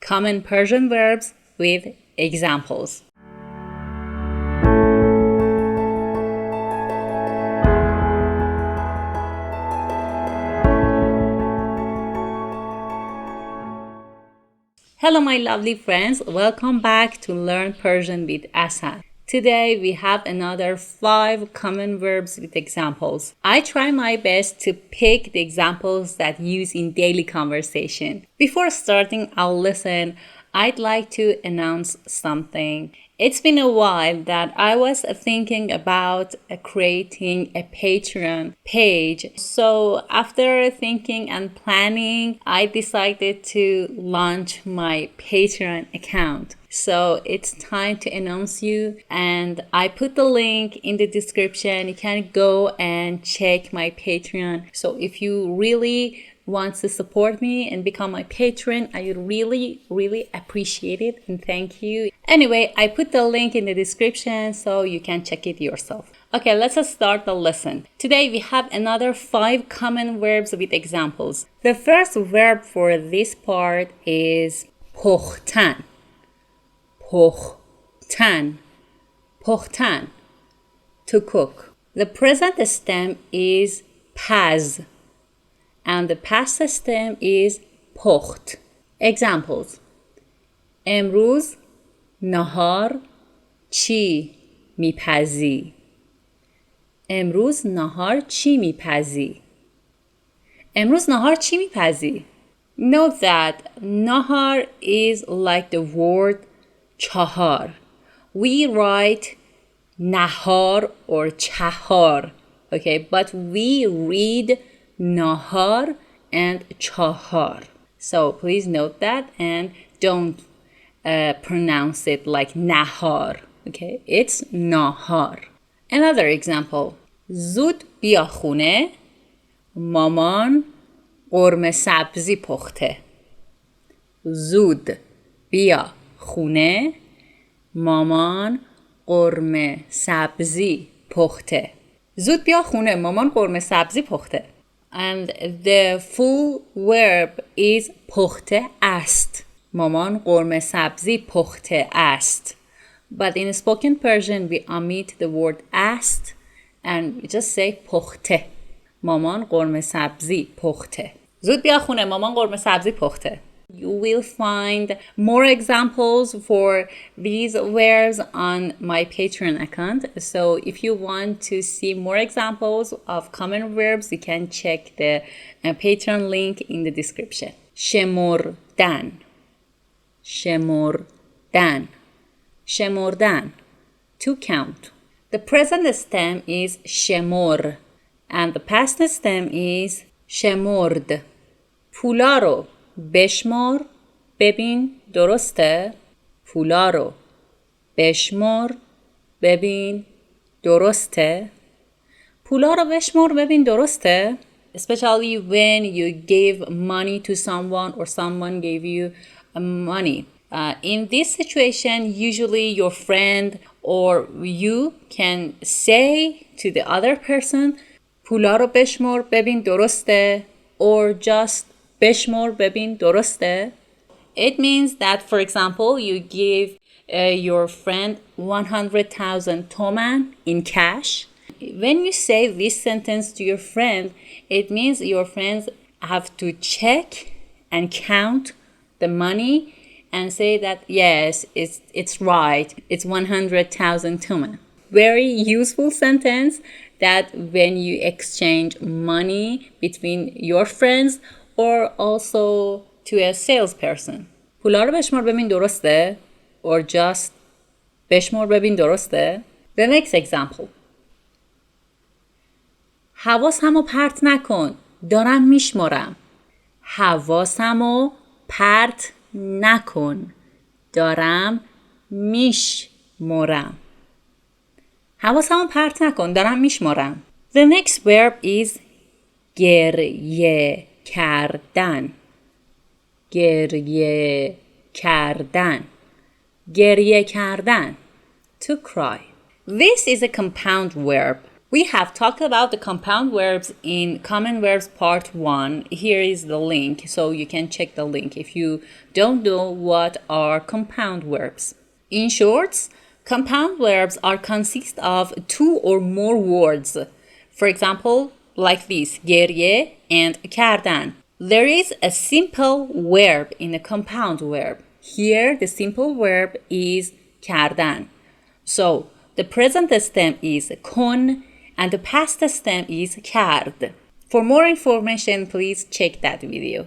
common Persian verbs with examples. Hello my lovely friends, welcome back to Learn Persian with Asal. Today we have another 5 common verbs with examples. I try my best to pick the examples that use in daily conversation. Before starting our lesson, I'd like to announce something. It's been a while that I was thinking about creating a Patreon page. So after thinking and planning, I decided to launch my Patreon account. So it's time to announce you, and I put the link in the description. You can go and check my Patreon. So if you really want to support me and become my patron, I would really appreciate it, and thank you. Anyway, I put the link in the description so you can check it yourself. Okay, let's start the lesson. Today we have another 5 common verbs with examples. The first verb for this part is پختن. پختن. پختن. To cook. The present stem is پز. And the past stem is پخت. Examples. امروز نهار چی میپزی؟ امروز نهار چی میپزی؟ امروز نهار چی میپزی؟ Note that nahar is like the word chahar. We write nahar or chahar, okay, but we read nahar and chahar. So please note that and don't pronounce it like nahar, okay? It's nahar. Another example. زود بیا خونه مامان قرمه سبزی پخته. زود بیا خونه مامان قرمه سبزی پخته. زود بیا خونه مامان قرمه سبزی پخته. And the full verb is پخته است. مامان قرمه سبزی پخته است. But in spoken Persian we omit the word است and we just say پخته. مامان قرمه سبزی پخته. زود بیا خونه مامان قرمه سبزی پخته. You will find more examples for these verbs on my Patreon account. So if you want to see more examples of common verbs, you can check the Patreon link in the description. شمردن. شمردن. شمردن. To count. The present stem is شمر and the past stem is شمرد. پولا رو بشمار ببین درسته؟ پولا رو بشمار ببین درسته؟ پولا رو بشمار ببین درسته؟ Especially when you give money to someone or someone gave you money. In this situation, usually your friend or you can say to the other person پولا رو بشمار ببین درسته or just بشمار ببین درسته. It means that, for example, you give your friend 100,000 toman in cash. When you say this sentence to your friend, it means your friends have to check and count the money and say that yes, it's right, it's 100,000 toman. Very useful sentence that when you exchange money between your friends or also to a salesperson. پولا رو بشمار ببین درسته or just بشمار ببین درسته. The next example. حواسمو پرت نکن دارم میشمارم. حواسمو پرت نکن دارم میشمارم. حواسمو پرت نکن دارم میشمارم. The next verb is گریه کردن. گریه کردن. گریه کردن. To cry. This is a compound verb. We have talked about the compound verbs in Common Verbs Part 1. Here is the link, so you can check the link if you don't know what are compound verbs. In short, compound verbs are consist of two or more words. For example, like this, گریه and کردن. There is a simple verb in a compound verb. Here, the simple verb is کردن. So, the present stem is کن and the past stem is کرد. For more information, please check that video.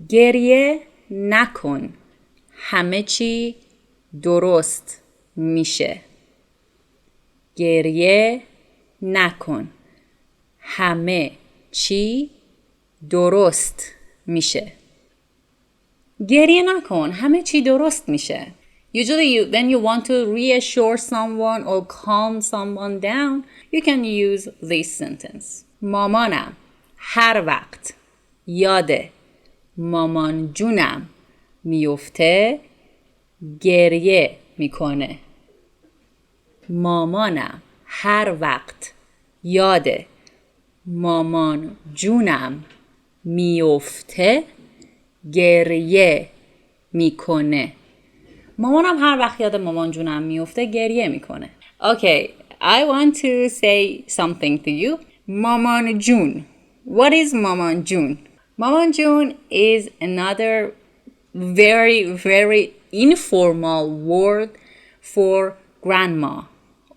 گریه نکن. همه چی درست میشه. گریه نکن. همه چی درست میشه. گریه نکن. همه چی درست میشه. Usually, when you want to reassure someone or calm someone down, you can use this sentence. مامانم هر وقت یاد مامان جونم میفته گریه میکنه. مامانم هر وقت یاد مامان جونم میفته گریه میکنه. مامانم هر وقت یاد مامان جونم میفته گریه میکنه. Okay, I want to say something to you. مامان جون. What is مامان جون? مامان جون is another very informal word for grandma,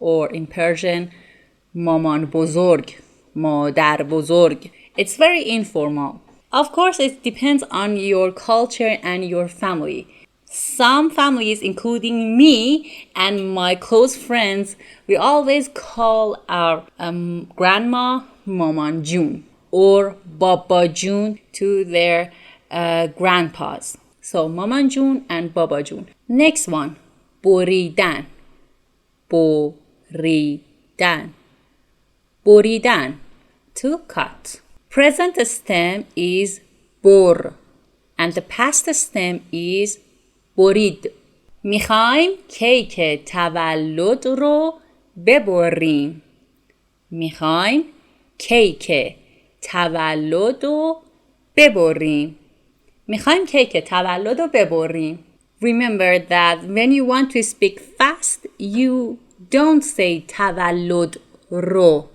or in Persian مامان بزرگ, مادر بزرگ. It's very informal. Of course, it depends on your culture and your family. Some families, including me and my close friends, we always call our grandma Maman Jun or Baba Jun to their grandpas. So Maman Jun and Baba Jun. Next one, Boridan. Boridan. Boridan, to cut. Present stem is bor and the past stem is برید. میخوایم کیک تولد رو ببریم. میخوایم کیک تولد رو ببریم. میخوایم کیک تولد رو ببریم. Remember that when you want to speak fast, you don't say تولد رو.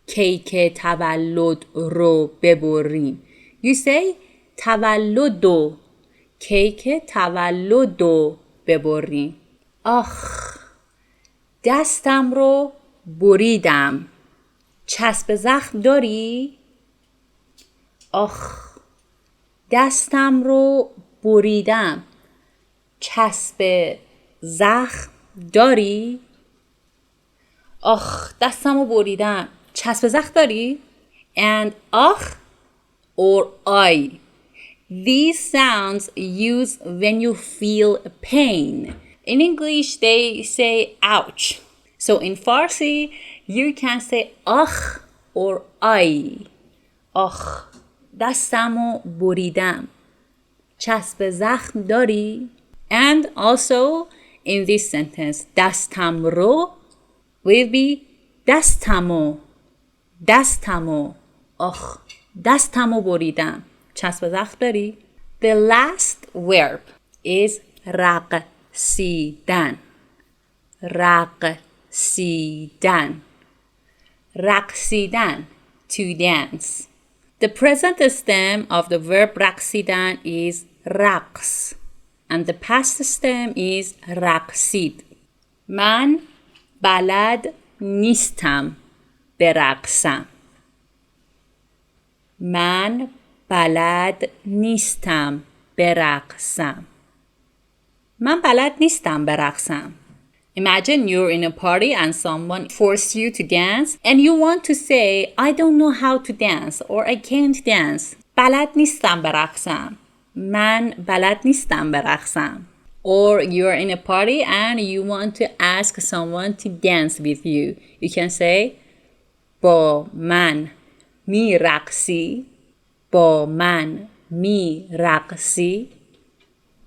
کیک تولد رو ببریم. You say تولد رو. کیک تولدو ببریم. آخ دستم رو بریدم. چسب زخم داری؟ آخ دستم رو بریدم. چسب زخم داری؟ آخ دستم رو بریدم. چسب زخم داری؟ And آخ or I. These sounds used when you feel pain. In English, they say ouch. So in Farsi, you can say آخ or I. آخ دستمو بریدم. چسب زخم داری؟ And also in this sentence, دستم رو will be دستمو. دستمو. آخ دستمو بریدم. چسب زخم داری؟ The last verb is رقصیدن. رقصیدن. رقصیدن, to dance. The present stem of the verb رقصیدن is رقص and the past stem is رقصید. من بلد نیستم برقصم. من بلد نیستم برقصم. من بلد نیستم برقصم. Imagine you're in a party and someone forced you to dance and you want to say, I don't know how to dance or I can't dance. بلد نیستم برقصم. من بلد نیستم برقصم. Or you're in a party and you want to ask someone to dance with you. You can say, با من می رقصی؟ با من می رقصی؟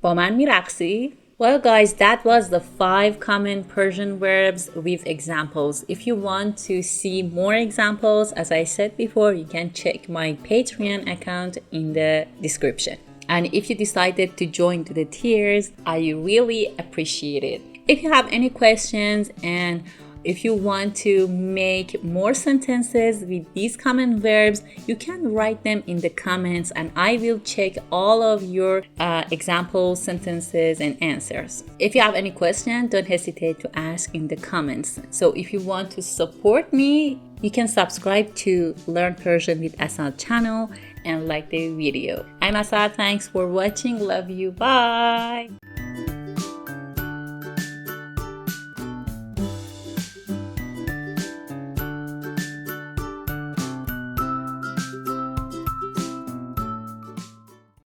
با من می رقصی؟ Well, guys, that was the 5 common Persian verbs with examples. If you want to see more examples, as I said before, you can check my Patreon account in the description. And if you decided to join to the tiers, I really appreciate it. If you have any questions and if you want to make more sentences with these common verbs, you can write them in the comments and I will check all of your example sentences and answers. If you have any question, don't hesitate to ask in the comments. So if you want to support me, you can subscribe to Learn Persian with Asal channel and like the video. I'm Asal. Thanks for watching. Love you. Bye.